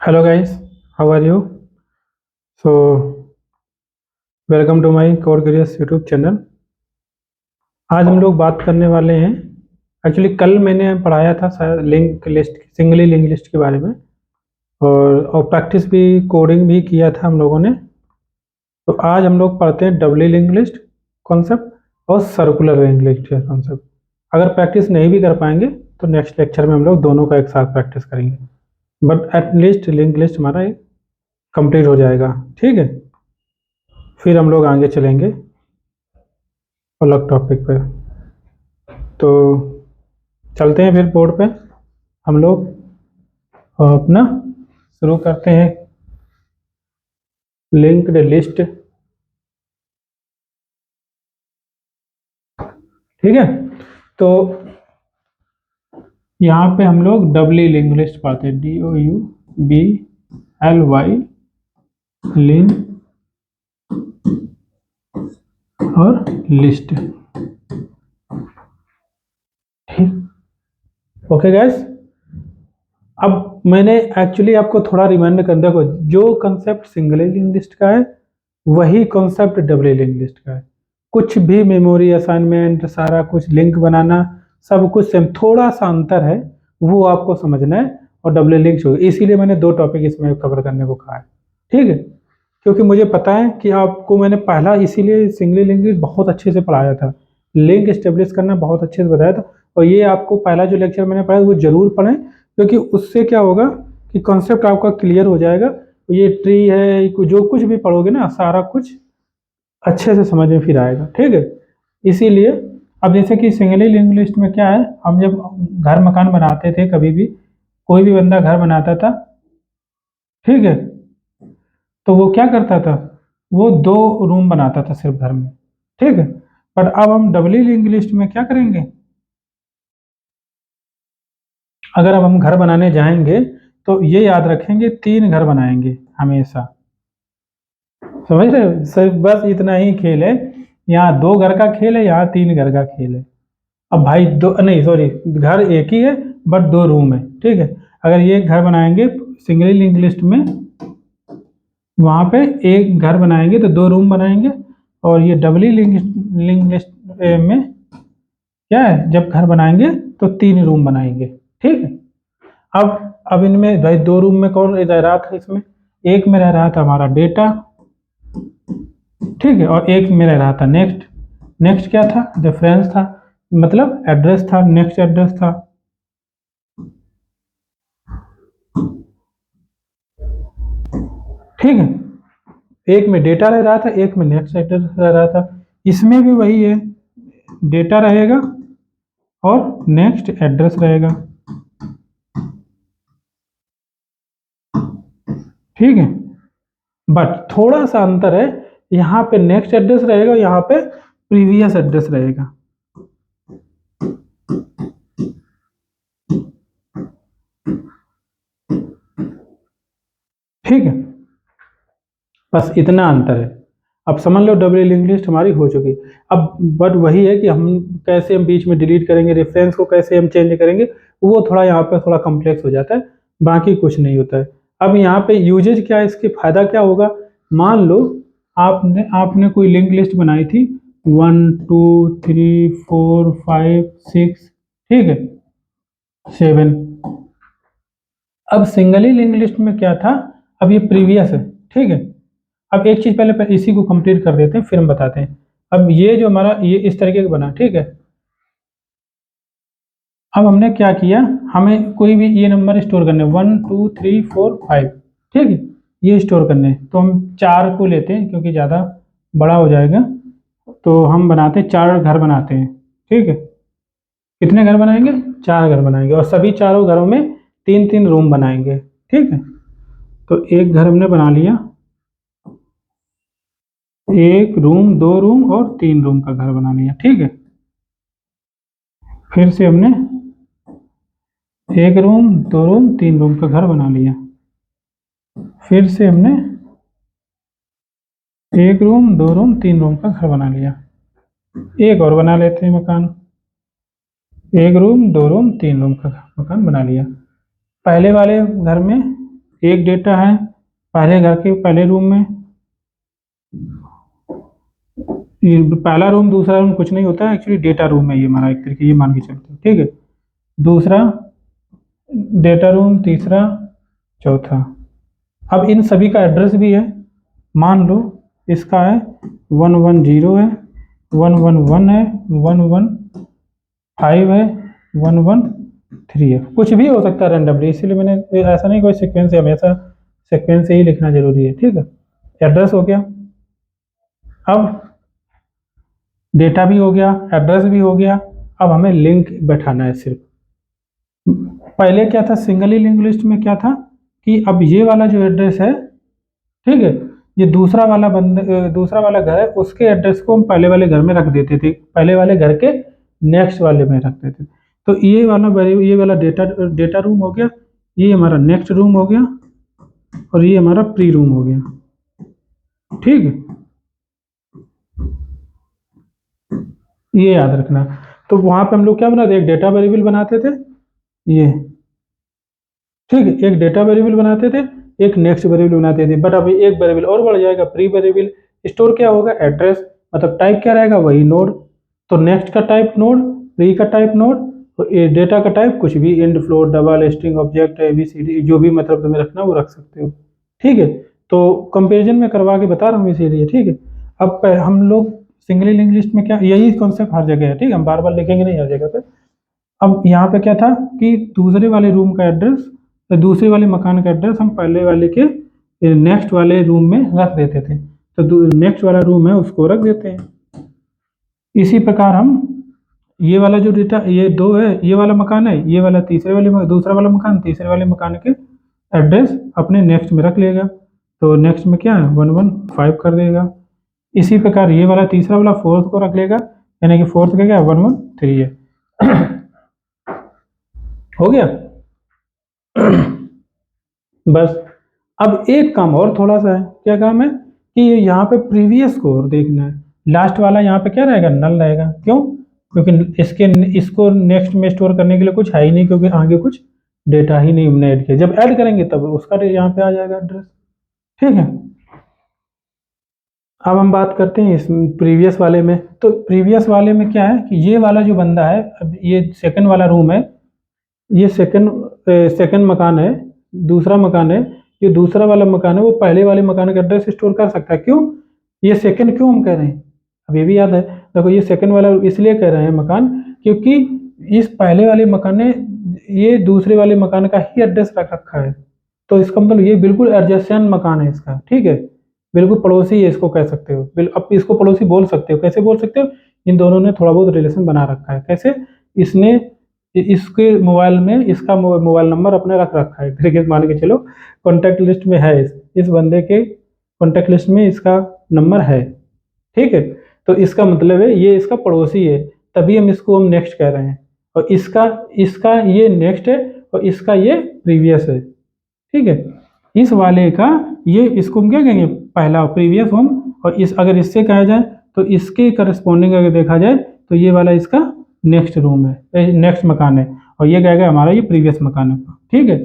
Hello guys, how are you? So welcome to my Core Careers YouTube channel. आज हम लोग बात करने वाले हैं। एक्चुअली कल मैंने पढ़ाया था link list, singly link list के बारे में और प्रैक्टिस भी, कोडिंग भी किया था हम लोगों ने। तो आज हम लोग पढ़ते हैं डबली लिंक लिस्ट कॉन्सेप्ट और सर्कुलर लिंक लिस्ट कॉन्सेप्ट। अगर प्रैक्टिस नहीं भी कर पाएंगे तो नेक्स्ट लेक्चर में हम लोग दोनों का एक साथ प्रैक्टिस करेंगे, बट एटलीस्ट लिंक लिस्ट हमारा कंप्लीट हो जाएगा। ठीक है, फिर हम लोग आगे चलेंगे अलग टॉपिक पे। तो चलते हैं फिर बोर्ड पे हम लोग और अपना शुरू करते हैं लिंक्ड लिस्ट। ठीक है, तो यहाँ पे हम लोग डबली लिंक लिस्ट पढ़ते हैं, DOUBLY लिंक और लिस्ट। ठीक, ओके गाइस। अब मैंने एक्चुअली आपको थोड़ा रिमाइंड कर, देखो जो कंसेप्ट सिंगल लिंक लिस्ट का है वही कॉन्सेप्ट डबल लिंक लिस्ट का है। कुछ भी मेमोरी असाइनमेंट, सारा कुछ लिंक बनाना, सब कुछ सेम, थोड़ा सा अंतर है वो आपको समझना है और डबल लिंक होगी। इसीलिए मैंने दो टॉपिक इसमें कवर करने को कहा है। ठीक है, क्योंकि मुझे पता है कि आपको मैंने पहला इसीलिए सिंगल लिंक लिस्ट बहुत अच्छे से पढ़ाया था, लिंक स्टेब्लिश करना बहुत अच्छे से बताया था। और ये आपको पहला जो लेक्चर मैंने पढ़ाया वो जरूर पढ़ें, क्योंकि उससे क्या होगा कि कॉन्सेप्ट आपका क्लियर हो जाएगा। ये ट्री है, जो कुछ भी पढ़ोगे ना सारा कुछ अच्छे से समझ में फिर आएगा। ठीक है, इसीलिए अब जैसे कि सिंगल लिंक लिस्ट में क्या है, हम जब घर मकान बनाते थे, कभी भी कोई भी बंदा घर बनाता था, ठीक है, तो वो क्या करता था, वो 2 रूम बनाता था सिर्फ घर में। ठीक है, बट अब हम डबली लिंक लिस्ट में क्या करेंगे, अगर अब हम घर बनाने जाएंगे तो ये याद रखेंगे 3 घर बनाएंगे हमेशा। समझ रहे हो, सिर्फ बस इतना ही खेल है। यहाँ 2 घर का खेल है, यहाँ 3 घर का खेल है। अब भाई दो नहीं, सॉरी, घर एक ही है बट 2 रूम है। ठीक है, अगर ये घर बनाएंगे सिंगल लिंक लिस्ट में, वहाँ पे एक घर बनाएंगे तो 2 रूम बनाएंगे। और ये डबली लिंक लिस्ट में क्या है, जब घर बनाएंगे तो 3 रूम बनाएंगे। ठीक है, अब इनमें भाई 2 रूम में कौन रह रहा था, इसमें एक में रह रहा था हमारा डेटा, ठीक है, और एक में रह रहा था नेक्स्ट। नेक्स्ट क्या था, रेफरेंस था, मतलब एड्रेस था, नेक्स्ट एड्रेस था। ठीक है, एक में डेटा रह रहा था, एक में नेक्स्ट एड्रेस रह रहा था। इसमें भी वही है, डेटा रहेगा और नेक्स्ट एड्रेस रहेगा। ठीक है, बट थोड़ा सा अंतर है, यहाँ पे नेक्स्ट एड्रेस रहेगा, यहाँ पे प्रीवियस एड्रेस रहेगा। ठीक है, बस इतना अंतर है। अब समझ लो डबल लिंक लिस्ट हमारी हो चुकी। अब बट वही है कि हम कैसे हम बीच में डिलीट करेंगे, रेफरेंस को कैसे हम चेंज करेंगे, वो थोड़ा यहाँ पे थोड़ा कॉम्प्लेक्स हो जाता है, बाकी कुछ नहीं होता है। अब यहाँ पे यूजेज क्या है, इसके फायदा क्या होगा, मान लो आपने कोई लिंक लिस्ट बनाई थी 1 2 3 4 5 6, ठीक है, 7। अब सिंगली लिंक लिस्ट में क्या था, अब ये प्रीवियस है। ठीक है, अब एक चीज पहले इसी को कंप्लीट कर देते हैं फिर हम बताते हैं। अब ये जो हमारा ये इस तरीके का बना, ठीक है, अब हमने क्या किया, हमें कोई भी ये नंबर स्टोर करने 1 2 3 4 5, ठीक है, ये स्टोर करने हैं। तो हम 4 को लेते हैं क्योंकि ज़्यादा बड़ा हो जाएगा, तो हम बनाते हैं 4 घर बनाते हैं। ठीक है, कितने घर बनाएंगे, 4 घर बनाएंगे और सभी चारों घरों में 3 3 रूम बनाएंगे। ठीक है, तो एक घर हमने बना लिया, 1 रूम 2 रूम और 3 रूम का घर बना लिया। ठीक है, फिर से हमने 1 रूम 2 रूम 3 रूम का घर बना लिया। फिर से हमने 1 रूम 2 रूम 3 रूम का घर बना लिया। एक और बना लेते हैं मकान, 1 रूम 2 रूम 3 रूम का मकान बना लिया। पहले वाले घर में एक डेटा है पहले घर के पहले रूम में, ये पहला रूम दूसरा रूम कुछ नहीं होता है, एक्चुअली डेटा रूम है ये हमारा, एक तरीके ये मान के चलते हैं, ठीक है। दूसरा डेटा रूम, तीसरा, चौथा। अब इन सभी का एड्रेस भी है, मान लो इसका है 110 है, 111 है, 115 है, 113 है, कुछ भी हो सकता है रैंडमली, इसीलिए मैंने ऐसा नहीं कोई सीक्वेंस है, हमेशा सीक्वेंस से ही लिखना जरूरी है, ठीक है। एड्रेस हो गया, अब डेटा भी हो गया, एड्रेस भी हो गया, अब हमें लिंक बैठाना है सिर्फ। पहले क्या था सिंगली लिंक लिस्ट में, क्या था कि अब ये वाला जो एड्रेस है, ठीक है, ये दूसरा वाला घर है, उसके एड्रेस को हम पहले वाले घर में रख देते थे, पहले वाले घर के नेक्स्ट वाले में रख देते थे। तो ये वाला डेटा रूम हो गया, ये हमारा नेक्स्ट रूम हो गया, और ये हमारा प्री रूम हो गया, ठीक है। ये याद रखना। तो वहां पे हम लोग क्या बनाते, एक डेटा वेरिएबल बनाते थे, ये ठीक है, एक डेटा वेरिएबल बनाते थे, एक नेक्स्ट वेरिएबल बनाते थे, बट अभी एक वेरिएबल और बढ़ जाएगा, प्री वेरिएबल। स्टोर क्या होगा, एड्रेस, मतलब टाइप क्या रहेगा, वही नोड। तो नेक्स्ट का टाइप नोड, प्री का टाइप नोड, तो डेटा का टाइप कुछ भी, int, float, double, string, object, A B C D, जो भी मतलब तुम्हें रखना वो रख सकते हो, ठीक है। तो कंपेरिजन में करवा के बता रहा हूँ इसीलिए, ठीक है। अब हम लोग सिंगली लिंक लिस्ट में क्या, यही कॉन्सेप्ट हर जगह है, ठीक है, हम बार बार लिखेंगे नहीं हर जगह पे। अब यहाँ पे क्या था कि दूसरे वाले रूम का एड्रेस, दूसरे वाले मकान का एड्रेस हम पहले वाले के नेक्स्ट वाले रूम में रख देते थे, तो नेक्स्ट वाला रूम है उसको रख देते हैं। इसी प्रकार हम ये वाला जो डेटा, ये दो है, ये वाला मकान है, ये वाला दूसरा वाला मकान तीसरे वाले मकान के एड्रेस अपने नेक्स्ट में रख लेगा, तो नेक्स्ट में क्या है 115 कर देगा। इसी प्रकार ये वाला तीसरा वाला फोर्थ को रख लेगा, यानी कि फोर्थ का क्या 113 है। हो गया। बस अब एक काम और थोड़ा सा है, क्या काम है कि यहाँ पे प्रीवियस को और देखना है, लास्ट वाला यहाँ पे क्या रहेगा, नल रहेगा, क्यों, क्योंकि इसको नेक्स्ट में स्टोर करने के लिए कुछ है ही नहीं, क्योंकि आगे कुछ डेटा ही नहीं हमने ऐड किया, जब ऐड करेंगे तब उसका यहाँ पे आ जाएगा एड्रेस, ठीक है। अब हम बात करते हैं इस प्रीवियस वाले में। तो प्रीवियस वाले में क्या है कि ये वाला जो बंदा है, अब ये सेकंड वाला रूम है, ये सेकंड मकान है, दूसरा मकान है, ये दूसरा वाला मकान है, वो पहले वाले मकान का एड्रेस स्टोर कर सकता है, क्यों, ये सेकंड क्यों हम कह रहे हैं, अब ये भी याद है, देखो ये सेकंड वाला इसलिए कह रहे हैं मकान, क्योंकि इस पहले वाले मकान ने ये दूसरे वाले मकान का ही एड्रेस रख रखा है, तो इसका मतलब ये बिल्कुल एडजेसेंट मकान है इसका, ठीक है, बिल्कुल पड़ोसी है इसको कह सकते हो, अब इसको पड़ोसी बोल सकते हो, कैसे बोल सकते हो, इन दोनों ने थोड़ा बहुत रिलेशन बना रखा है, कैसे, इसने इसके मोबाइल में इसका मोबाइल नंबर अपने रख रखा है, तरीके से मान के चलो कॉन्टैक्ट लिस्ट में है, इस बंदे के कॉन्टैक्ट लिस्ट में इसका नंबर है, ठीक है। तो इसका मतलब है ये इसका पड़ोसी है, तभी हम इसको हम नेक्स्ट कह रहे हैं, और इसका इसका ये नेक्स्ट है, और इसका ये प्रीवियस है, ठीक है। इस वाले का ये, इसको हम क्या कहेंगे, पहला प्रीवियस होम, और इस अगर इससे कहा जाए तो इसके करस्पॉन्डिंग अगर देखा जाए तो ये वाला इसका नेक्स्ट रूम है, नेक्स्ट मकान है, और ये कहेगा हमारा ये प्रीवियस मकान है, ठीक है।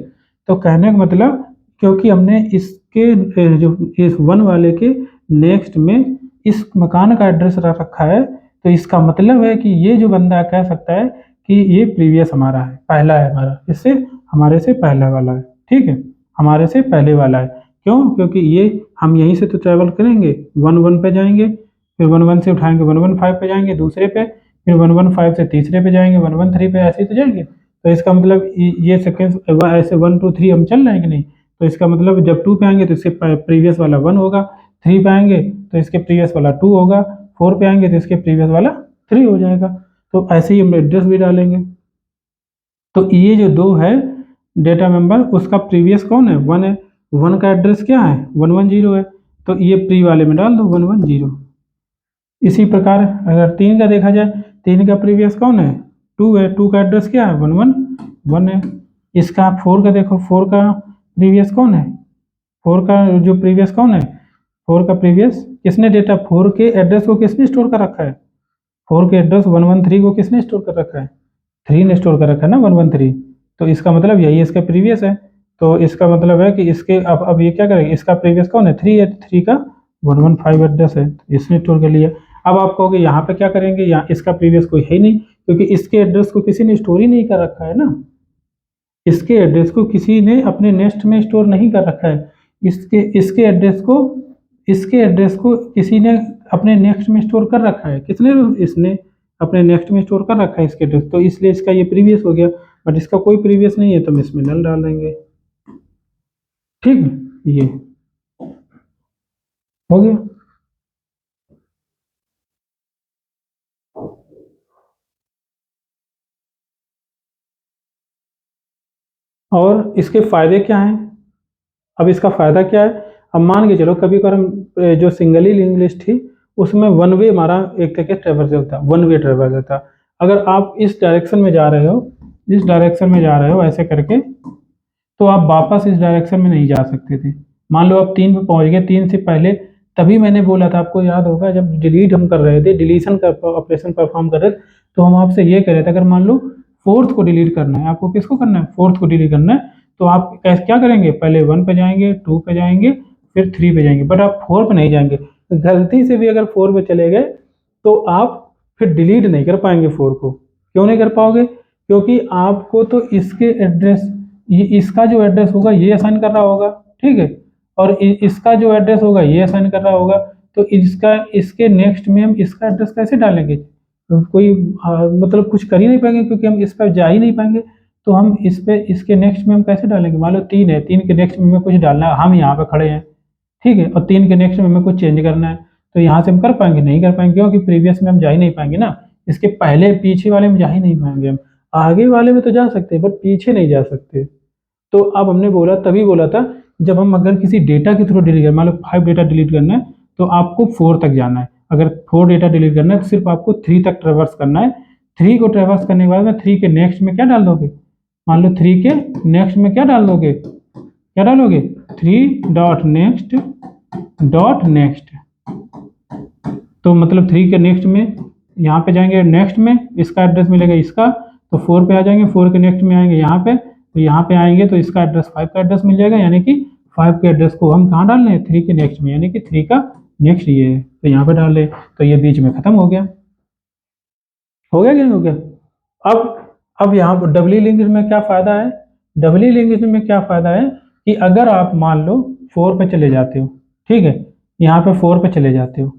तो कहने का मतलब, क्योंकि हमने इसके जो इस वन वाले के नेक्स्ट में इस मकान का एड्रेस रख रखा है, तो इसका मतलब है कि ये जो बंदा कह सकता है कि ये प्रीवियस हमारा है, पहला है हमारा, इससे हमारे से पहला वाला है, ठीक है, हमारे से पहले वाला है, क्यों, क्योंकि ये हम यहीं से तो ट्रैवल करेंगे, 1 पे जाएंगे, फिर 1 से उठाएंगे 115 पे जाएंगे दूसरे पे, फिर 115 से तीसरे पे जाएंगे, 113 पे, ऐसे ही तो जाएंगे। तो इसका मतलब ये सेकेंड ऐसे 1 2 3 हम चल रहे हैं कि नहीं, तो इसका मतलब जब 2 पे आएंगे तो इसके प्रीवियस वाला 1 होगा, 3 पे आएंगे तो इसके प्रीवियस वाला 2 होगा, 4 पे आएंगे तो इसके प्रीवियस वाला 3 हो जाएगा। तो ऐसे ही हम एड्रेस भी डालेंगे। तो ये जो 2 है डेटा मेंबर, उसका प्रीवियस कौन है, 1 है, 1 का एड्रेस क्या है 110 है, तो ये प्री वाले में डाल दो 110। इसी प्रकार अगर 3 का देखा जाए, 3 का प्रीवियस कौन है 2 है, 2 का एड्रेस क्या है 111 है। इसका 4 का देखो, 4 का प्रीवियस कौन है, 4 का जो प्रीवियस कौन है, 4 का प्रीवियस किसने डेटा, 4 के एड्रेस को किसने स्टोर कर रखा है, 4 के एड्रेस 113 को किसने स्टोर कर रखा है, 3 ने स्टोर कर रखा है ना 113, तो इसका मतलब यही इसका प्रीवियस है। तो इसका मतलब है कि इसके अब ये क्या करेगा, इसका प्रीवियस कौन है, 3 है, 3 का 115 एड्रेस है, इसने स्टोर कर लिया। अब आप कहोगे यहाँ पे क्या करेंगे, यहाँ इसका प्रीवियस कोई है ही नहीं, क्योंकि इसके एड्रेस को किसी ने स्टोर ही नहीं कर रखा है ना, इसके एड्रेस को किसी ने अपने नेक्स्ट में स्टोर नहीं कर रखा है, इसके इसके एड्रेस को इसके एड्रेस को किसी ने अपने नेक्स्ट में स्टोर कर रखा है, किसने, इसने अपने नेक्स्ट में स्टोर कर रखा है इसके एड्रेस, तो इसलिए इसका ये प्रीवियस हो गया। बट इसका कोई प्रीवियस नहीं है तो हम इसमें नल डाल देंगे, ठीक है, ये हो गया। और इसके फायदे क्या हैं, अब इसका फायदा क्या है, अब मान के चलो कभी कभार हम जो सिंगली लिंक लिस्ट थी उसमें वन वे हमारा एक तरह के ट्रेवर्सल था, वन वे ट्रेवर्सल था। अगर आप इस डायरेक्शन में जा रहे हो, इस डायरेक्शन में जा रहे हो ऐसे करके, तो आप वापस इस डायरेक्शन में नहीं जा सकते थे। मान लो आप 3 पे पहुंच गए, 3 से पहले, तभी मैंने बोला था, आपको याद होगा जब डिलीट हम कर रहे थे, डिलीशन का ऑपरेशन परफॉर्म कर रहे थे, तो हम आपसे ये कह रहे थे अगर मान लो फोर्थ को डिलीट करना है, आपको किसको करना है, फोर्थ को डिलीट करना है, तो आप क्या करेंगे, पहले 1 पे जाएंगे, 2 पे जाएंगे, फिर 3 पे जाएंगे, बट आप 4 पे नहीं जाएंगे। गलती से भी अगर 4 पे चले गए तो आप फिर डिलीट नहीं कर पाएंगे 4 को। क्यों नहीं कर पाओगे, क्योंकि आपको तो इसके एड्रेस, ये इसका जो एड्रेस होगा ये असाइन कर रहा होगा, ठीक है, और इसका जो एड्रेस होगा ये असाइन कर रहा होगा, तो इसका इसके नेक्स्ट में हम इसका एड्रेस कैसे डालेंगे, तो कोई मतलब कुछ कर ही नहीं पाएंगे, क्योंकि हम इस पर जा ही नहीं पाएंगे, तो हम इस पे इसके नेक्स्ट में हम कैसे डालेंगे, मान लो 3 है, 3 के नेक्स्ट में हमें कुछ डालना है, हम यहाँ पे खड़े हैं, ठीक है, और 3 के नेक्स्ट में हमें कुछ चेंज करना है, तो यहाँ से हम कर पाएंगे, नहीं कर पाएंगे, क्योंकि प्रीवियस में हम जा ही नहीं पाएंगे ना, इसके पहले पीछे वाले में जा ही नहीं पाएंगे हम, आगे वाले में तो जा सकते हैं बट पीछे नहीं जा सकते। तो अब हमने बोला, तभी बोला था, जब हम अगर किसी डेटा के थ्रू डिलीट कर, मान लो 5 डेटा डिलीट करना है तो आपको 4 तक जाना है, अगर 4 डेटा डिलीट करना है तो सिर्फ आपको 3 तक ट्रेवर्स करना है, 3 को ट्रेवर्स करने के बाद में 3 के नेक्स्ट में क्या डाल दोगे, मान लो 3 के नेक्स्ट में क्या डाल दोगे, क्या डालोगे, 3 डॉट नेक्स्ट डॉट नेक्स्ट, तो मतलब 3 के नेक्स्ट में यहाँ पे जाएंगे, नेक्स्ट में इसका एड्रेस मिलेगा इसका, तो 4 पे आ जाएंगे, 4 के नेक्स्ट में आएंगे यहाँ पे, तो यहाँ पे आएंगे तो इसका एड्रेस 5 का एड्रेस मिल जाएगा, यानी कि 5 के एड्रेस को हम कहाँ डाल रहे हैं, 3 के नेक्स्ट में, यानी कि 3 का नेक्स्ट ये है, तो यहाँ पे डाल रहे, तो ये बीच में खत्म हो गया, हो गया कि नहीं हो गया। अब यहाँ पर डबली लिंक्ड में क्या फायदा है, डबली लिंक्ड में क्या फायदा है कि अगर आप मान लो 4 पे चले जाते हो, ठीक है, यहाँ पे 4 पे चले जाते हो,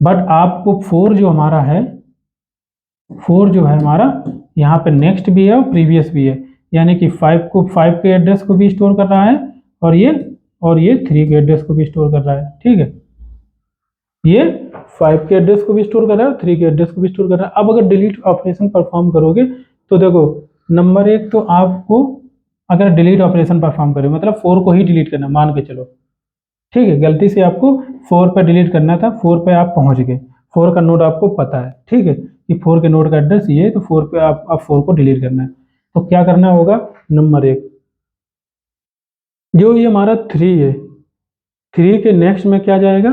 बट आपको 4 जो हमारा है, 4 जो है हमारा यहाँ पे नेक्स्ट भी है और प्रीवियस भी है, यानी कि 5 के एड्रेस को भी स्टोर कर रहा है, और ये 3 के एड्रेस को भी स्टोर कर रहा है, ठीक है, ये 5 के एड्रेस को भी स्टोर कर रहा है और 3 के एड्रेस को भी स्टोर कर रहा है। अब अगर डिलीट ऑपरेशन परफॉर्म करोगे तो देखो, नंबर 1 तो आपको अगर डिलीट ऑपरेशन परफॉर्म करें, मतलब 4 को ही डिलीट करना, मान के चलो, ठीक है, गलती से आपको 4 पे डिलीट करना था, 4 पे आप पहुंच गए, 4 का नोड आपको पता है, ठीक है, कि 4 के नोड का एड्रेस ये है, तो 4 पे आप 4 को डिलीट करना है, तो क्या करना होगा, नंबर 1, जो ये हमारा 3 है, 3 के नेक्स्ट में क्या जाएगा,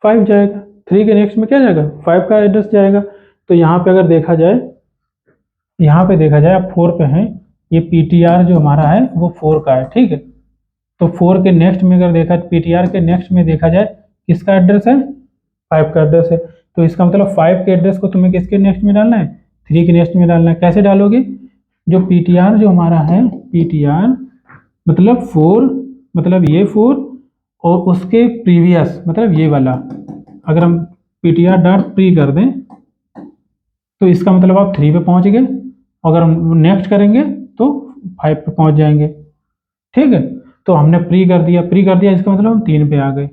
5 जाएगा, 3 के नेक्स्ट में क्या जाएगा, 5 का एड्रेस जाएगा, तो यहाँ पे अगर देखा जाए, यहाँ पे देखा जाए आप 4 पे हैं, ये PTR जो हमारा है वो 4 का है, ठीक है, तो 4 के नेक्स्ट में अगर देखा, PTR के नेक्स्ट में देखा जाए किसका एड्रेस है, 5 का एड्रेस है, तो इसका मतलब 5 के एड्रेस को तुम्हें किसके नेक्स्ट में डालना है, 3 के नेक्स्ट में डालना है। कैसे डालोगे, जो PTR जो हमारा है, PTR मतलब 4, मतलब ये 4 और उसके प्रीवियस मतलब ये वाला, अगर हम PTR डॉट प्री कर दें तो इसका मतलब आप 3 पे पहुंच गए, अगर हम नेक्स्ट करेंगे तो 5 पे पहुंच जाएंगे, ठीक है, तो हमने प्री कर दिया, इसका मतलब हम 3 पे आ गए,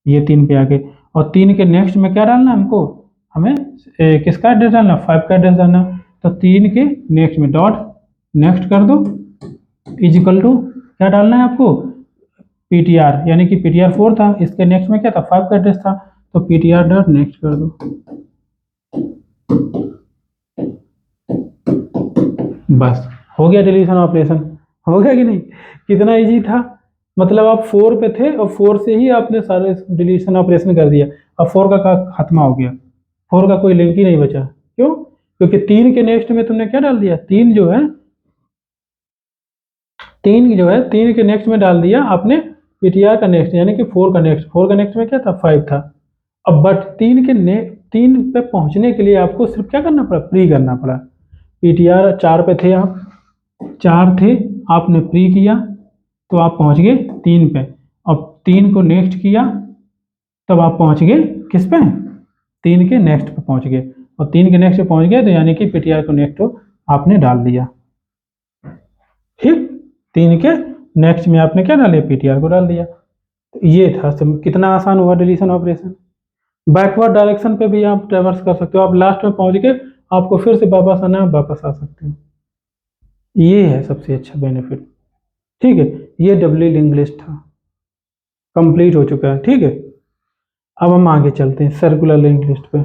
ये 3 पे आ गए, और 3 के नेक्स्ट में क्या डालना है हमको, हमें किसका एड्रेस डालना, 5 का एड्रेस डालना, तो 3 के नेक्स्ट में डॉट नेक्स्ट कर दो, इजिकल टू क्या डालना है आपको, PTR, यानी कि PTR 4 था, इसके नेक्स्ट में क्या था, 5 का एड्रेस था, तो PTR डॉट नेक्स्ट कर दो, बस हो गया डिलीशन ऑपरेशन, हो गया कि नहीं, कितना इजी था, मतलब आप 4 पे थे और 4 से ही आपने सारे डिलीशन ऑपरेशन कर दिया, अब 4 का खत्म हो गया, 4 का कोई लिंक ही नहीं बचा, क्यों, क्योंकि 3 के नेक्स्ट में तुमने क्या डाल दिया, 3 जो है 3 जो है 3 के नेक्स्ट में डाल दिया आपने पीटीआर का नेक्स्ट, यानी कि 4 का नेक्स्ट में क्या था 5 था। अब बट 3 पे पहुंचने के लिए आपको सिर्फ क्या करना पड़ा, प्री करना पड़ा। पीटीआर 4 पे थे आप, 4 थे, आपने प्री किया तो आप पहुंच गए 3 पे। अब 3 को नेक्स्ट किया तब आप पहुंच गए किस पे, 3 के नेक्स्ट पे पहुंच गए। और 3 के नेक्स्ट पे पहुंच गए तो यानी कि पीटीआर को नेक्स्ट आपने डाल दिया। ठीक, 3 के नेक्स्ट में आपने क्या डाल दिया, पीटीआर को डाल दिया। तो ये था कितना आसान हुआ डिलीशन ऑपरेशन। बैकवर्ड डायरेक्शन पे भी आप ट्रेवर्स कर सकते हो, आप लास्ट में पहुंच गए आपको फिर से वापस आना है, वापस आ सकते हो। ये है सबसे अच्छा बेनिफिट। ठीक है, ये डब्ल्यू लिंक लिस्ट था, कंप्लीट हो चुका है। ठीक है, अब हम आगे चलते हैं सर्कुलर लिंक लिस्ट पे।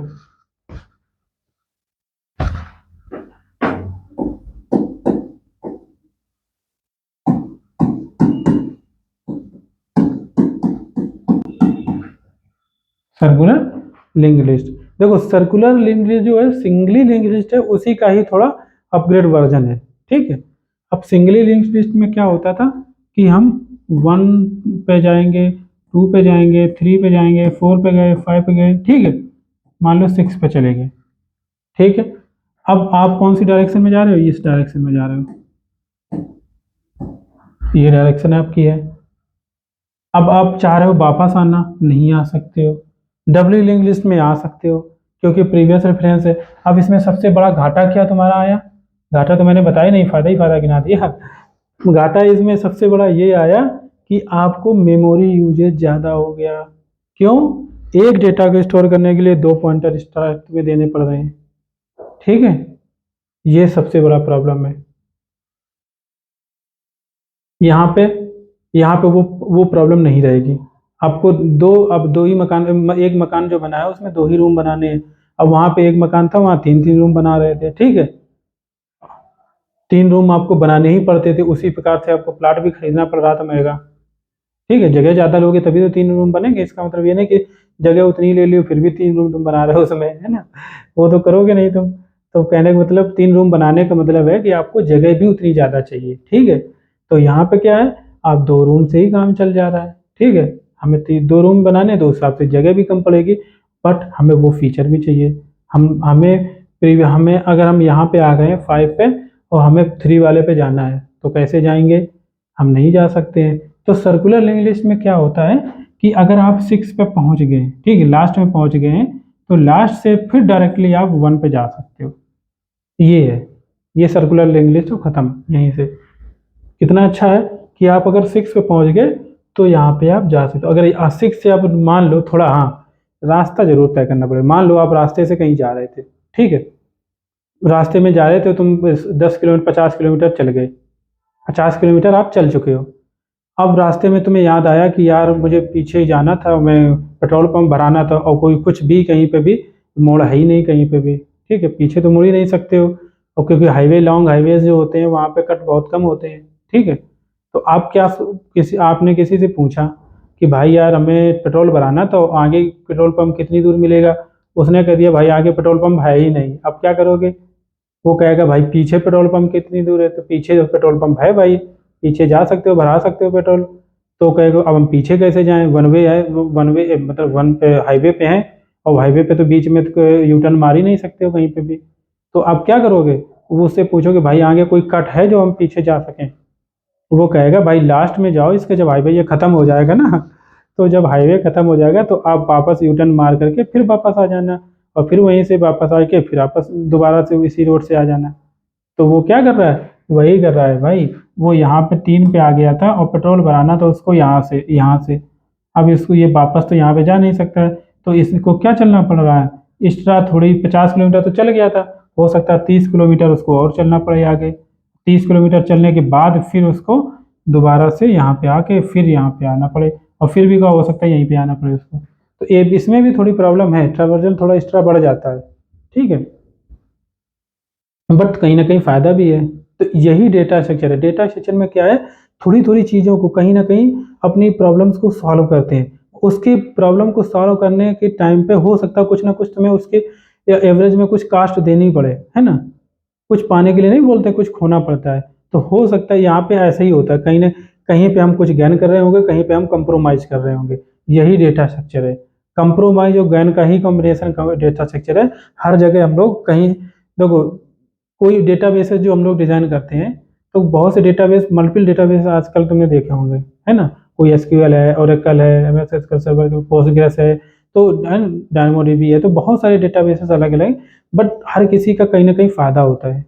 सर्कुलर लिंक लिस्ट, देखो सर्कुलर लिंक लिस्ट जो है सिंगली लिंक लिस्ट है, उसी का ही थोड़ा अपग्रेड वर्जन है। ठीक है, अब सिंगली लिंक लिस्ट में क्या होता था कि हम 1 पे जाएंगे, 2 पे जाएंगे, 3 पे जाएंगे, 4 पे गए, 5 पे गए। ठीक है, मान लो 6 पे चले गए। ठीक है, अब आप कौन सी डायरेक्शन में जा रहे हो, इस डायरेक्शन में जा रहे हो, ये डायरेक्शन आपकी है। अब आप चाह रहे हो वापस आना, नहीं आ सकते हो। डब्ल्यू लिंक लिस्ट में आ सकते हो क्योंकि प्रीवियस रेफरेंस है। अब इसमें सबसे बड़ा घाटा क्या तुम्हारा आया, घाटा तो मैंने बताया नहीं, फायदा ही फायदा गिना दिया। घाटा इसमें सबसे बड़ा ये आया कि आपको मेमोरी यूजेज ज़्यादा हो गया। क्यों, एक डेटा को स्टोर करने के लिए 2 पॉइंटर स्टार्ट में देने पड़ रहे हैं। ठीक है, ये सबसे बड़ा प्रॉब्लम है। यहाँ पे यहाँ पे वो प्रॉब्लम नहीं रहेगी। आपको अब दो ही मकान, एक मकान जो बना है उसमें 2 ही रूम बनाने हैं। अब वहाँ पे एक मकान था, वहाँ 3 रूम बना रहे थे। ठीक है, 3 रूम आपको बनाने ही पड़ते थे, उसी प्रकार से आपको प्लाट भी खरीदना पड़ रहा था महंगा। ठीक है, जगह ज़्यादा लोगे तभी तो 3 रूम बनेंगे, इसका मतलब ये नहीं कि जगह उतनी ले लियो फिर भी 3 रूम तुम बना रहे हो उसमें, है ना, वो तो करोगे नहीं तुम। तो कहने का मतलब 3 रूम बनाने का मतलब है कि आपको जगह भी उतनी ज़्यादा चाहिए। ठीक है, तो यहाँ पे क्या है, आप 2 रूम से ही काम चल जा रहा है। ठीक है, हमें 2 रूम बनाने तो उस हिसाब से जगह भी कम पड़ेगी, बट हमें वो फीचर भी चाहिए। हमें अगर हम यहाँ पे आ गए 5 पे और हमें 3 वाले पे जाना है तो कैसे जाएंगे, हम नहीं जा सकते हैं। तो सर्कुलर लिंक लिस्ट में क्या होता है कि अगर आप 6 पे पहुंच गए, ठीक है, लास्ट में पहुंच गए हैं, तो लास्ट से फिर डायरेक्टली आप 1 पे जा सकते हो। ये है, ये सर्कुलर लिंक लिस्ट तो खत्म यहीं से। कितना अच्छा है कि आप अगर 6 पे पहुंच गए तो यहाँ पे आप जा सकते हो। अगर 6 से आप मान लो थोड़ा, हाँ रास्ता जरूर तय करना पड़ेगा। मान लो आप रास्ते से कहीं जा रहे थे, ठीक है, रास्ते में जा रहे थे तुम 10 किलोमीटर 50 किलोमीटर चल गए, 50 किलोमीटर आप चल चुके हो। अब रास्ते में तुम्हें याद आया कि यार मुझे पीछे ही जाना था, मैं पेट्रोल पंप भराना था, और कोई कुछ भी कहीं पे भी मोड़ है ही नहीं कहीं पे भी। ठीक है, पीछे तो मुड़ ही नहीं सकते हो, और क्योंकि हाईवे लॉन्ग हाईवेज जो होते हैं वहाँ पे कट बहुत कम होते हैं। ठीक है, तो आप क्या आपने किसी से पूछा कि भाई यार हमें पेट्रोल भराना तो आगे पेट्रोल पंप कितनी दूर मिलेगा, उसने कह दिया भाई आगे पेट्रोल पंप है ही नहीं। अब क्या करोगे, वो कहेगा भाई पीछे पेट्रोल पंप कितनी दूर है, तो पीछे जो पेट्रोल पंप है भाई, पीछे जा सकते हो, भरा सकते हो पेट्रोल। तो कहेगा अब हम पीछे कैसे जाएं, वन वे है, वन वे मतलब वन पे हाईवे पे हैं, और हाईवे पे तो बीच में तो यू टर्न मार ही नहीं सकते हो कहीं पे भी। तो आप क्या करोगे, वो उससे पूछोगे भाई आगे कोई कट है जो हम पीछे जा सकें। वो कहेगा भाई लास्ट में जाओ इसके, जब हाईवे ये खत्म हो जाएगा ना, तो जब हाईवे खत्म हो जाएगा तो आप वापस यू टर्न मार करके फिर वापस आ जाना, और फिर वहीं से वापस आके फिर वापस दोबारा से इसी रोड से आ जाना। तो वो क्या कर रहा है, वही कर रहा है भाई। वो यहाँ पे 3 पे आ गया था और पेट्रोल भराना था उसको यहाँ से। अब इसको ये वापस तो यहाँ पे जा नहीं सकता है, तो इसको क्या चलना पड़ रहा है, एक्स्ट्रा थोड़ी 50 किलोमीटर तो चल गया था, हो सकता है 30 किलोमीटर उसको और चलना पड़े आगे। 30 किलोमीटर चलने के बाद फिर उसको दोबारा से यहाँ पे आके फिर यहाँ पे आना पड़े, और फिर भी क्या हो सकता है यहीं पे आना पड़े उसको। तो ये इसमें भी थोड़ी प्रॉब्लम है, ट्रैवर्जल थोड़ा एक्स्ट्रा बढ़ जाता है। ठीक है, बट कहीं ना कहीं फायदा भी है। तो यही डेटा स्ट्रक्चर है। डेटा स्ट्रक्चर में क्या है, थोड़ी थोड़ी चीज़ों को कहीं ना कहीं अपनी प्रॉब्लम्स को सॉल्व करते हैं। उसकी प्रॉब्लम को सॉल्व करने के टाइम पे हो सकता है कुछ ना कुछ तुम्हें उसके एवरेज में कुछ कास्ट देनी पड़े, है ना, कुछ पाने के लिए नहीं बोलते, कुछ खोना पड़ता है। तो हो सकता है यहाँ पे ऐसा ही होता है, कहीं ना कहीं पे हम कुछ गेन कर रहे होंगे, कहीं पे हम कंप्रोमाइज कर रहे होंगे। यही डेटा स्ट्रक्चर है, कंप्रोमाइज और गेन का ही कॉम्बिनेशन डेटा स्ट्रक्चर है। हर जगह हम लोग कहीं देखो, कोई डेटाबेस जो हम लोग डिजाइन करते हैं, तो बहुत से डेटाबेस, मल्टीपल डेटाबेस आजकल तुमने देखे होंगे, है ना। कोई एसक्यूएल है, ओरेकल है, एमएस एक्सेल सर्वर, पोस्टग्रेस है, तो डायनामोडीबी है, तो बहुत सारे डेटाबेसेस अलग अलग, बट हर किसी का कहीं ना कहीं फायदा होता है,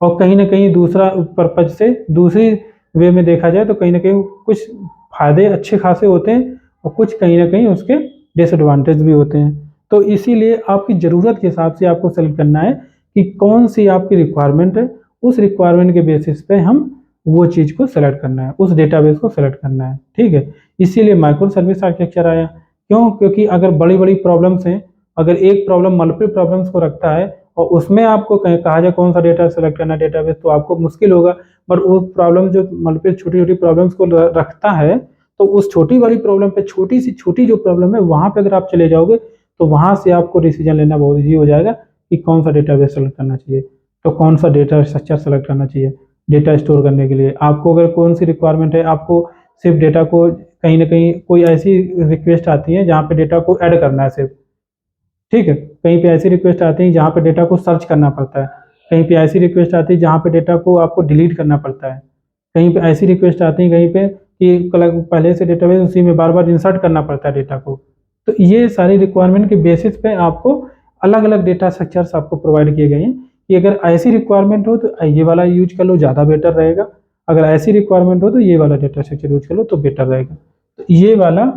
और कहीं ना कहीं दूसरा पर्पज से दूसरी वे में देखा जाए तो कहीं ना कहीं कुछ फायदे अच्छे खासे होते हैं, और कुछ कहीं ना कहीं उसके डिसएडवांटेज भी होते हैं। तो इसीलिए आपकी ज़रूरत के हिसाब से आपको सेलेक्ट करना है कि कौन सी आपकी रिक्वायरमेंट है, उस रिक्वायरमेंट के बेसिस पे हम वो चीज़ को सेलेक्ट करना है, उस डेटाबेस को सेलेक्ट करना है, ठीक है। इसीलिए माइक्रो सर्विस आर्किटेक्चर आया। क्यों? क्योंकि अगर बड़ी बड़ी प्रॉब्लम्स हैं, अगर एक प्रॉब्लम मल्टीपल प्रॉब्लम्स को रखता है और उसमें आपको कहा जाए कौन सा डेटा सेलेक्ट करना डेटाबेस, तो आपको मुश्किल होगा। पर वो प्रॉब्लम जो मल्टीपल छोटी छोटी प्रॉब्लम्स को रखता है, तो उस छोटी वाली प्रॉब्लम पे छोटी सी छोटी जो प्रॉब्लम है वहाँ पे अगर आप चले जाओगे, तो वहाँ से आपको डिसीजन लेना बहुत ईजी हो जाएगा कि कौन सा डेटाबेस सेलेक्ट करना चाहिए, तो कौन सा डेटा स्ट्रक्चर सेलेक्ट करना चाहिए डेटा स्टोर करने के लिए। आपको अगर कौन सी रिक्वायरमेंट है, आपको सिर्फ डेटा को कहीं ना कहीं कोई ऐसी रिक्वेस्ट आती है जहाँ पे डेटा को ऐड करना है सिर्फ, ठीक है। कहीं पे ऐसी रिक्वेस्ट आती है जहाँ पे डेटा को सर्च करना पड़ता है, कहीं पे ऐसी रिक्वेस्ट आती है जहाँ पे डेटा को आपको डिलीट करना पड़ता है, कहीं पे ऐसी रिक्वेस्ट आती है कहीं पे कि पहले से डेटाबेस उसी में बार बार इंसर्ट करना पड़ता है डेटा को। तो ये सारी रिक्वायरमेंट के बेसिस पे आपको अलग अलग डेटा स्ट्रक्चर्स आपको प्रोवाइड किए गए हैं कि अगर ऐसी रिक्वायरमेंट हो तो ये वाला यूज कर लो, ज़्यादा बेटर रहेगा। अगर ऐसी रिक्वायरमेंट हो तो ये वाला डेटा स्ट्रक्चर यूज कर लो तो बेटर रहेगा। तो ये वाला,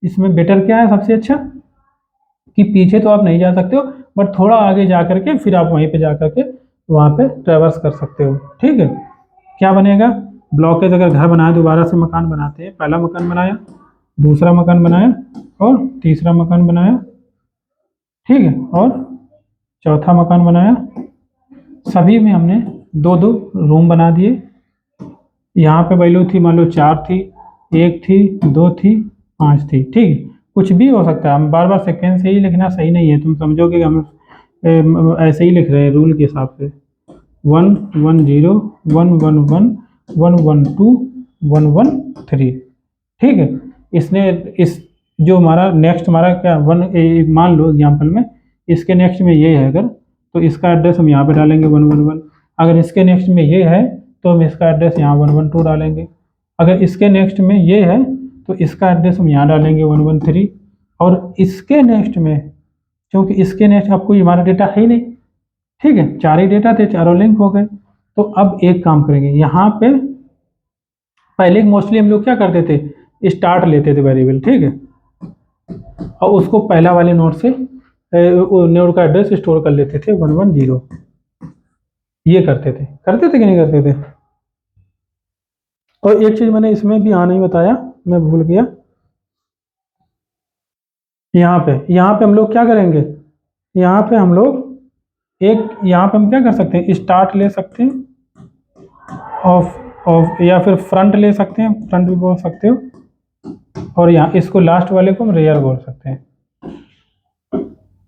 इसमें बेटर क्या है सबसे अच्छा, कि पीछे तो आप नहीं जा सकते हो, बट थोड़ा आगे जा करके फिर आप वहीं पे जा करके वहाँ पे ट्रेवर्स कर सकते हो, ठीक है। क्या बनेगा? ब्लॉकेज, अगर घर बनाए दोबारा से मकान बनाते हैं, पहला मकान बनाया, दूसरा मकान बनाया और तीसरा मकान बनाया, ठीक है, और चौथा मकान बनाया, सभी में हमने दो दो रूम बना दिए। यहाँ पे वैल्यू थी, मान लो 4 थी, 1 थी, 2 थी, 5 थी, ठीक है। कुछ भी हो सकता है, हम बार बार सेकेंड से ही लिखना सही नहीं है, तुम समझोगे कि हम ऐसे ही लिख रहे हैं रूल के हिसाब से। 1 1 0 1 1 1 1 1 2 1 1 3, ठीक है। इसने इस जो हमारा नेक्स्ट हमारा क्या मान लो एग्जाम्पल में इसके नेक्स्ट में ये है अगर, तो इसका एड्रेस हम यहाँ पे डालेंगे 111। अगर इसके नेक्स्ट में ये है तो हम इसका एड्रेस यहाँ 112 डालेंगे। अगर इसके नेक्स्ट में ये है तो इसका एड्रेस हम यहाँ डालेंगे 113। और इसके नेक्स्ट में, क्योंकि इसके नेक्स्ट अब कोई हमारा डेटा है ही नहीं, ठीक है, 4 ही डेटा थे, चारों लिंक हो गए। तो अब एक काम करेंगे, यहाँ पे पहले मोस्टली हम लोग क्या करते थे, स्टार्ट लेते थे वेरिएबल, ठीक है, और उसको पहला वाले नोड से नोड का एड्रेस स्टोर कर लेते थे 110। ये करते थे कि नहीं करते थे? और एक चीज मैंने इसमें भी नहीं बताया, मैं भूल गया। यहाँ पे हम लोग क्या करेंगे, यहाँ पे हम लोग यहाँ पे हम क्या कर सकते हैं, स्टार्ट ले सकते हैं, ऑफ या फिर फ्रंट ले सकते हैं, फ्रंट भी बोल सकते हो, और यहाँ इसको लास्ट वाले को हम रेयर बोल सकते हैं,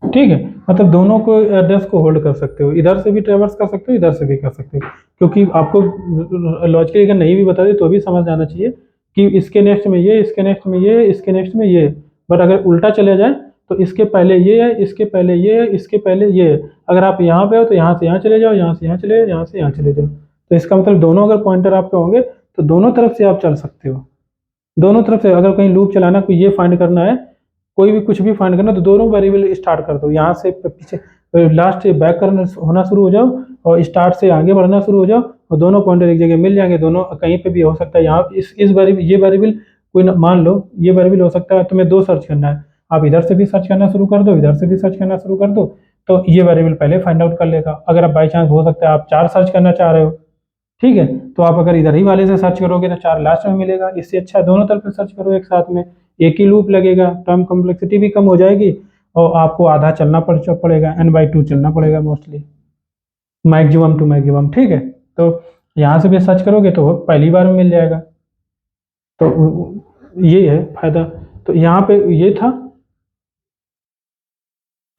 ठीक है। मतलब दोनों को एड्रेस को होल्ड कर सकते हो, इधर से भी ट्रेवर्स कर सकते हो, इधर से भी कर सकते हो, क्योंकि आपको लॉजिकली अगर नहीं भी बता दे तो भी समझ जाना चाहिए कि इसके नेक्स्ट में ये, इसके नेक्स्ट में ये, इसके नेक्स्ट में ये। बट अगर उल्टा चले जाए तो इसके पहले ये है, इसके पहले ये है, इसके पहले ये है। अगर आप यहाँ पे हो तो यहाँ से यहाँ चले जाओ, यहाँ से यहाँ चले जाओ, यहाँ से यहाँ चले जाओ। तो इसका मतलब दोनों अगर पॉइंटर आपके होंगे तो दोनों तरफ से आप चल सकते हो। दोनों तरफ से अगर कहीं लूप चलाना, कोई ये फाइंड करना है, कोई भी कुछ भी फाइंड करना, तो दोनों वेरिएबल स्टार्ट कर दो, यहाँ से पीछे लास्ट से बैक करना होना शुरू हो जाओ और स्टार्ट से आगे बढ़ना शुरू हो जाओ, और दोनों पॉइंटर एक जगह मिल जाएंगे। दोनों कहीं पे भी हो सकता है, यहाँ इस वेरिएबल, ये वेरिएबल कोई मान लो ये वेरिएबल हो सकता है तुम्हें 2 सर्च करना है, आप इधर से भी सर्च करना शुरू कर दो, इधर से भी सर्च करना शुरू कर दो, तो ये वेरिएबल पहले फाइंड आउट कर लेगा। अगर आप बाई चांस हो सकता है आप 4 सर्च करना चाह रहे हो, ठीक है, तो आप अगर इधर ही वाले से सर्च करोगे तो 4 लास्ट में मिलेगा। इससे अच्छा दोनों तरफ से सर्च करो एक साथ में, एक ही लूप लगेगा, टर्म कॉम्प्लेक्सिटी भी कम हो जाएगी, और आपको आधा चलना पड़ेगा, n/2 चलना पड़ेगा मोस्टली, मैक्सिमम टू मैक्सिमम, ठीक है। तो यहाँ से भी सर्च करोगे तो पहली बार में मिल जाएगा। तो ये है फायदा। तो यहाँ पे ये था,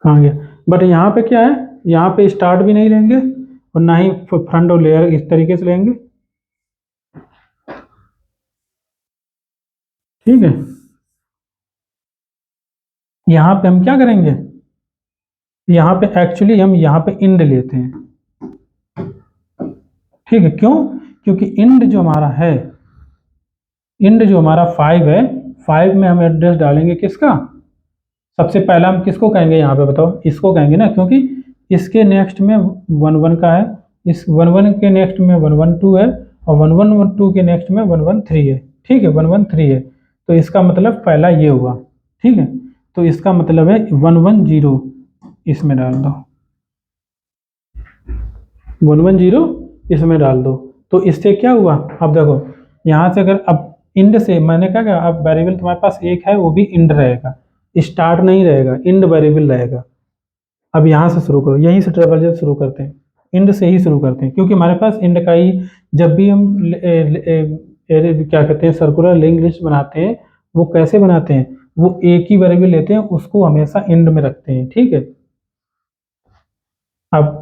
कहाँ गया, बट यहाँ पे क्या है, यहाँ पे स्टार्ट भी नहीं लेंगे और ना ही फ्रंट और लेयर इस तरीके से लेंगे। ठीक है, यहाँ पे हम क्या करेंगे, यहाँ पे एक्चुअली हम यहाँ पे इंड लेते हैं। ठीक है, क्यों? क्योंकि इंड जो हमारा है, इंड जो हमारा 5 है, 5 में हम एड्रेस डालेंगे किसका, सबसे पहला हम किसको कहेंगे यहाँ पे बताओ, इसको कहेंगे ना, क्योंकि इसके नेक्स्ट में 11 का है, इस 11 के नेक्स्ट में 112 है, और 112 के नेक्स्ट में 113 है। ठीक है, 113 है, तो इसका मतलब पहला ये हुआ। ठीक है, तो इसका मतलब है 110 इसमें डाल दो, 110 इसमें डाल दो। तो इससे क्या हुआ, अब देखो यहाँ से अगर अब इंड से मैंने क्या कहा, अब वेरिएबल तुम्हारे पास एक है वो भी इंड रहेगा, स्टार्ट नहीं रहेगा, इंड वेरिएबल रहेगा। अब यहाँ से शुरू करो, यहीं से ट्रेवल जब शुरू करते हैं, इंड से ही शुरू करते हैं, क्योंकि हमारे पास इंड का ही, जब भी हम क्या कहते हैं सर्कुलर लिंक लिस्ट बनाते हैं, वो कैसे बनाते हैं, वो एक ही वेरिएबल लेते हैं, उसको हमेशा इंड में रखते हैं। ठीक है, अब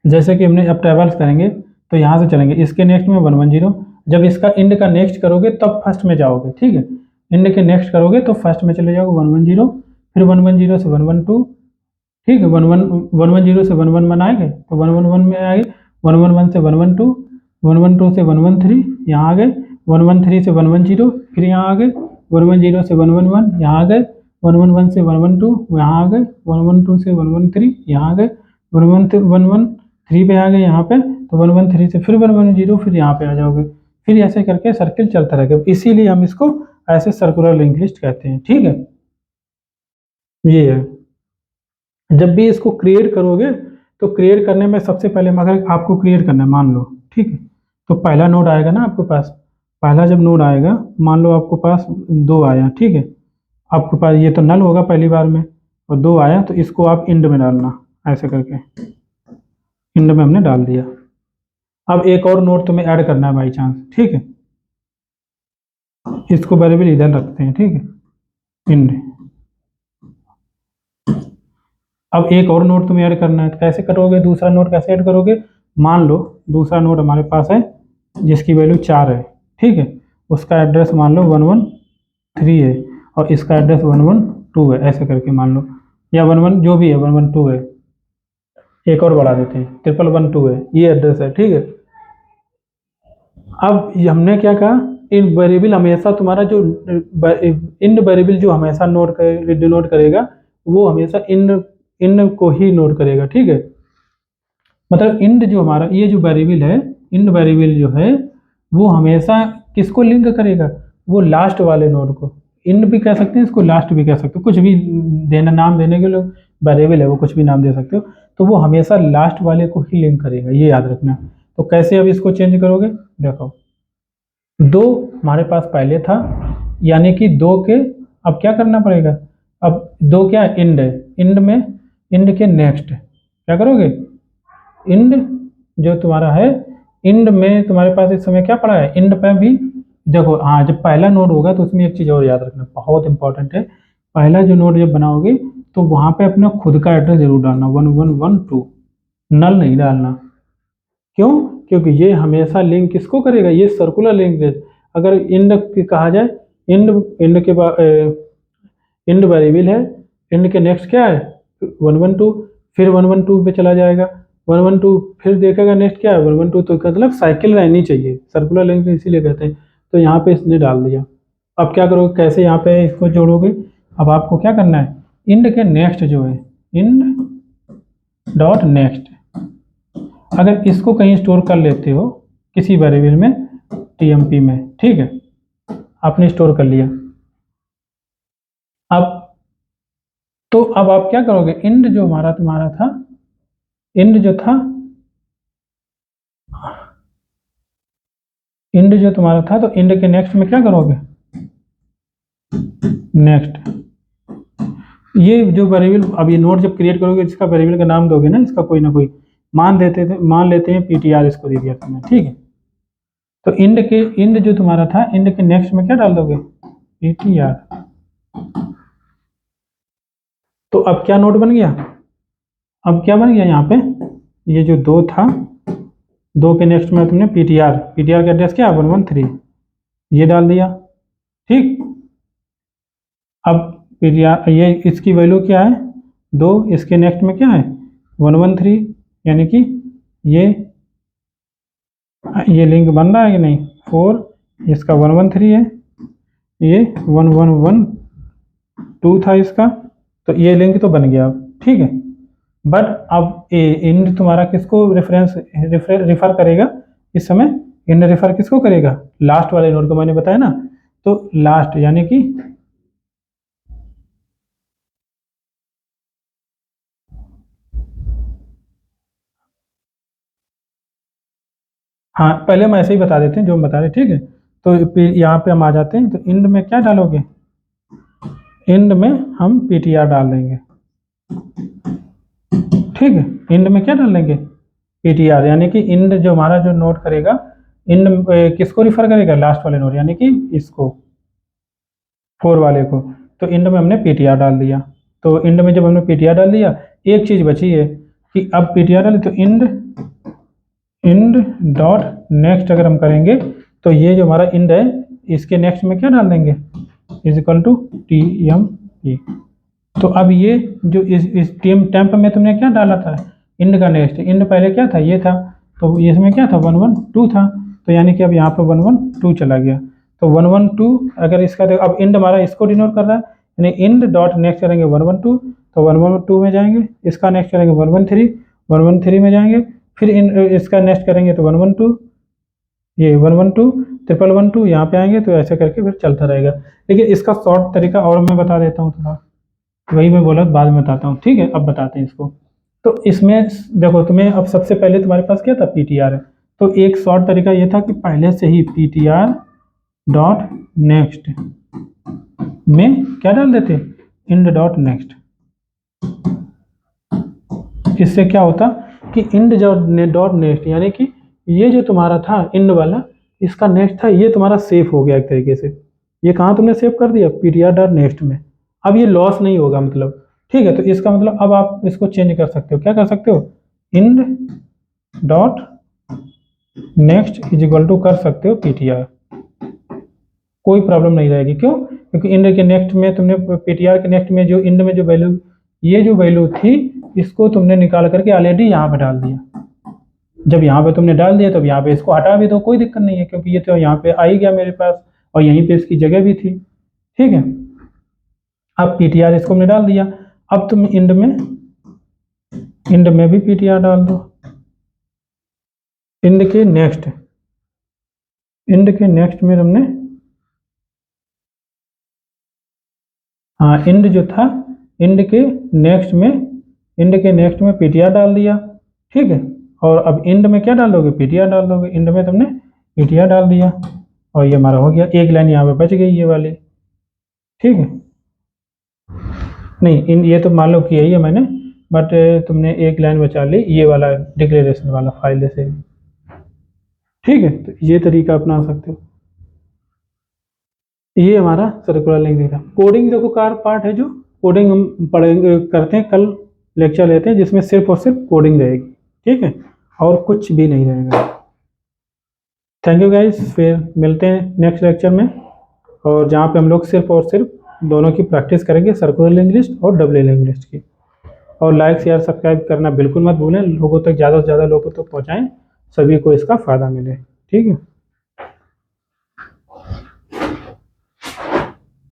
जैसे कि हमने अब ट्रेवल्स करेंगे, तो यहाँ से चलेंगे, इसके नेक्स्ट में 110, जब इसका इंड का नेक्स्ट करोगे तब फर्स्ट में जाओगे। ठीक है, इंड के नेक्स्ट करोगे तो फर्स्ट में चले जाओगे 110, फिर 110 से 112। ठीक है, 110 से 111 आएंगे तो 111 में आएंगे, 111 से 112, 112 से 113 यहाँ आ गए, 113 से 110 फिर यहाँ आ गए, 110 से 111 यहाँ आ गए, 111 से 112 यहाँ आ गए, 112 से 113 यहाँ आ गए, 113 पे आ गए यहाँ पे, तो 113 से फिर 110 फिर यहाँ पे आ जाओगे, फिर ऐसे करके सर्किल चलता रहेगा, इसीलिए हम इसको ऐसे सर्कुलर लिंक लिस्ट कहते हैं। ठीक है, ये है। जब भी इसको क्रिएट करोगे, तो क्रिएट करने में सबसे पहले अगर आपको क्रिएट करना है, मान लो, ठीक है, तो पहला नोड आएगा ना आपके पास, पहला जब नोड आएगा, मान लो आपके पास 2 आया, ठीक है, आपके पास ये तो नल होगा पहली बार में, और 2 आया तो इसको आप इंड में डालना, ऐसे करके इंड में हमने डाल दिया। अब एक और नोड तुम्हें ऐड करना है बाई चांस। ठीक है, इसको वेरिएबल इधर रखते हैं। ठीक है, इंड। अब एक और नोड तुम्हें ऐड करना है, तो कैसे करोगे, दूसरा नोड कैसे ऐड करोगे, मान लो दूसरा नोड हमारे पास है जिसकी वैल्यू 4 है। ठीक है, उसका एड्रेस मान लो 113 है, और इसका एड्रेस 112 है, ऐसे करके मान लो, या 11 जो भी है 112 है, एक और बढ़ा देते हैं, 1112 है, ये एड्रेस है। ठीक है, अब हमने क्या कहा, इन वेरिएबल हमेशा तुम्हारा जो इन वेरिएबल जो हमेशा डिनोट करेगा, वो हमेशा इन इन को ही नोट करेगा। ठीक है, मतलब इंड जो हमारा ये जो वेरिएबल है, इंड वेरिएबल जो है वो हमेशा किसको लिंक करेगा, वो लास्ट वाले नोड को। इंड भी कह सकते हैं इसको, लास्ट भी कह सकते हो, कुछ भी देना, नाम देने के लिए वेरिएबल है वो, कुछ भी नाम दे सकते हो, तो वो हमेशा लास्ट वाले को ही लिंक करेगा, ये याद रखना। तो कैसे अब इसको चेंज करोगे, देखो 2 हमारे पास पहले था, यानी कि 2 के अब क्या करना पड़ेगा, अब 2 क्या इंड है, इंड में इंड के नेक्स्ट क्या करोगे, इंड जो तुम्हारा है, इंड में तुम्हारे पास इस समय क्या पड़ा है, इंड पे भी देखो, हाँ जब पहला नोड होगा तो उसमें एक चीज़ और याद रखना, बहुत इंपॉर्टेंट है, पहला जो नोड जब बनाओगे तो वहाँ पे अपना खुद का एड्रेस जरूर डालना, 1112, नल नहीं डालना। क्यों? क्योंकि ये हमेशा लिंक किसको करेगा, ये सर्कुलर लिंक। अगर इंड कहा जाए, इंड इंड के बाद इंड वेरिएबल है, इंड के नेक्स्ट क्या है 112, फिर 112 पे चला जाएगा, 112 फिर देखेगा नेक्स्ट क्या है 112, तो मतलब साइकिल रहनी चाहिए, सर्कुलर लिंक इसीलिए कहते हैं। तो यहाँ पे इसने डाल दिया। अब क्या करोगे, कैसे यहाँ पे इसको जोड़ोगे, अब आपको क्या करना है, इंड के नेक्स्ट जो है, इंड डॉट नेक्स्ट, अगर इसको कहीं स्टोर कर लेते हो किसी वेरिएबल में, टीएमपी में, ठीक है, आपने स्टोर कर लिया। अब तो अब आप क्या करोगे, इंड जो हमारा तुम्हारा था, इंड जो था, इंड जो तुम्हारा था, तो इंड के नेक्स्ट में क्या करोगे, नेक्स्ट, ये जो वेरिएबल अब ये नोड जब क्रिएट करोगे, इसका वेरिएबल का नाम दोगे ना, इसका कोई ना कोई मान लेते हैं पीटीआर, इसको दे दिया तुमने। ठीक है, तो इंड जो तुम्हारा था, इंड के नेक्स्ट में क्या डाल दोगे, पीटीआर। तो अब क्या नोड बन गया, अब क्या बन गया यहाँ पे, ये जो 2 था 2 के नेक्स्ट में तुमने पीटीआर, पीटीआर का एड्रेस क्या 113, ये डाल दिया। ठीक, अब पीटीआर ये इसकी वैल्यू क्या है 2, इसके नेक्स्ट में क्या है 113, यानी कि ये लिंक बन रहा है कि नहीं, 4 इसका 113 है, ये 1112 था इसका, तो ये लिंक तो बन गया अब। ठीक है, बट अब इंड तुम्हारा किसको रिफर करेगा इस समय, इंड रिफर किसको करेगा, लास्ट वाले नोड को, मैंने बताया ना, तो लास्ट यानी कि हाँ, पहले हम ऐसे ही बता देते हैं जो हम बता रहे, ठीक है। तो यहाँ पे हम आ जाते हैं, तो इंड में क्या डालोगे, इंड में हम पीटीआर डाल देंगे। ठीक है, इंड में क्या डाल देंगे पीटीआर, यानी कि इंड जो हमारा जो नोट करेगा, इंड किसको रिफर करेगा, लास्ट वाले नोड, यानी कि इसको 4 वाले को। तो इंड में हमने पीटीआर डाल दिया। तो इंड में जब हमने पीटीआर डाल दिया, एक चीज बची है कि अब पीटीआर डाले तो इंड डॉट नेक्स्ट अगर हम करेंगे, तो ये जो हमारा इंड है इसके नेक्स्ट में क्या डाल देंगे, इज इक्वल टू TMP। तो अब ये जो इस टेम्प में तुमने क्या डाला था, इंड का नेक्स्ट, इंड पहले क्या था, ये था, तो इसमें क्या था 112 था, तो यानी कि अब यहाँ पे 112 चला गया। तो 112 अगर इसका देखो, अब इंड हमारा इसको डिनोट कर रहा है, यानी इंड डॉट नेक्स्ट करेंगे 112, तो 112 में जाएंगे, इसका नेक्स्ट करेंगे 113 में जाएंगे, फिर इसका नेक्स्ट करेंगे तो 112, ये 112 111 यहाँ पे आएंगे, तो ऐसे करके फिर चलता रहेगा। लेकिन इसका शॉर्ट तरीका और मैं बता देता हूँ थोड़ा, वही मैं बोला बाद में बताता हूँ। ठीक है, अब बताते हैं इसको। तो इसमें देखो, तुम्हें अब सबसे पहले तुम्हारे पास क्या था पीटीआर है, तो एक शॉर्ट तरीका ये था कि पहले से ही पीटीआर डॉट नेक्स्ट में क्या डाल देते, इंड डॉट नेक्स्ट। इससे क्या होता कि इंड डॉट नेक्स्ट, यानी कि ये जो तुम्हारा था इंड वाला, इसका नेक्स्ट था, ये तुम्हारा सेफ हो गया एक तरीके से। ये कहाँ तुमने सेव कर दिया, पीटीआर डॉट नेक्स्ट में। अब ये लॉस नहीं होगा मतलब। ठीक है, तो इसका मतलब अब आप इसको चेंज कर सकते हो, क्या कर सकते हो, int dot next is equal to कर सकते हो पीटीआर, कोई प्रॉब्लम नहीं रहेगी। क्यों, क्योंकि इंड के नेक्स्ट में तुमने पीटीआर के नेक्स्ट में जो इंड में जो वैल्यू, ये जो वैल्यू थी, इसको तुमने निकाल करके ऑलरेडी यहाँ पे डाल दिया। जब यहाँ पे तुमने डाल दिया, तब यहाँ पे इसको हटा भी दो, कोई दिक्कत नहीं है, क्योंकि ये तो यहाँ पे आ ही गया मेरे पास, और यहीं पे इसकी जगह भी थी। ठीक है, अब पीटीआर इसको हमने डाल दिया। अब तुम इंड में भी पीटीआर डाल दो, इंड के नेक्स्ट में तुमने, हाँ, इंड जो था, इंड के नेक्स्ट में पीटीआर डाल दिया। ठीक है, और अब इंड में क्या डाल दोगे, पीटीआर डाल दोगे। इंड में तुमने पीटीआर डाल दिया, और ये हमारा हो गया, एक लाइन यहाँ पे बच गई ये वाली। ठीक है, नहीं ये तो मान लो किया ही है मैंने, बट तुमने एक लाइन बचा ली, ये वाला डिक्लेरेशन वाला फाइल से। ठीक है, तो ये तरीका अपना सकते हो। ये हमारा सर्कुलर लिंक दिखा। कोडिंग देखो कार पार्ट है, जो कोडिंग हम पढ़ेंगे करते हैं, कल लेक्चर लेते हैं जिसमें सिर्फ और सिर्फ कोडिंग रहेगी। ठीक है, और कुछ भी नहीं रहेगा। थैंक यू गाइस, फिर मिलते हैं नेक्स्ट लेक्चर में, और जहाँ पे हम लोग सिर्फ और सिर्फ दोनों की प्रैक्टिस करेंगे, सर्कुलर लिंक लिस्ट और डबल लिंक लिस्ट की। और लाइक शेयर सब्सक्राइब करना बिल्कुल मत भूलें, लोगों तक ज़्यादा से ज़्यादा लोगों तक पहुँचाएँ, सभी को इसका फ़ायदा मिले। ठीक है।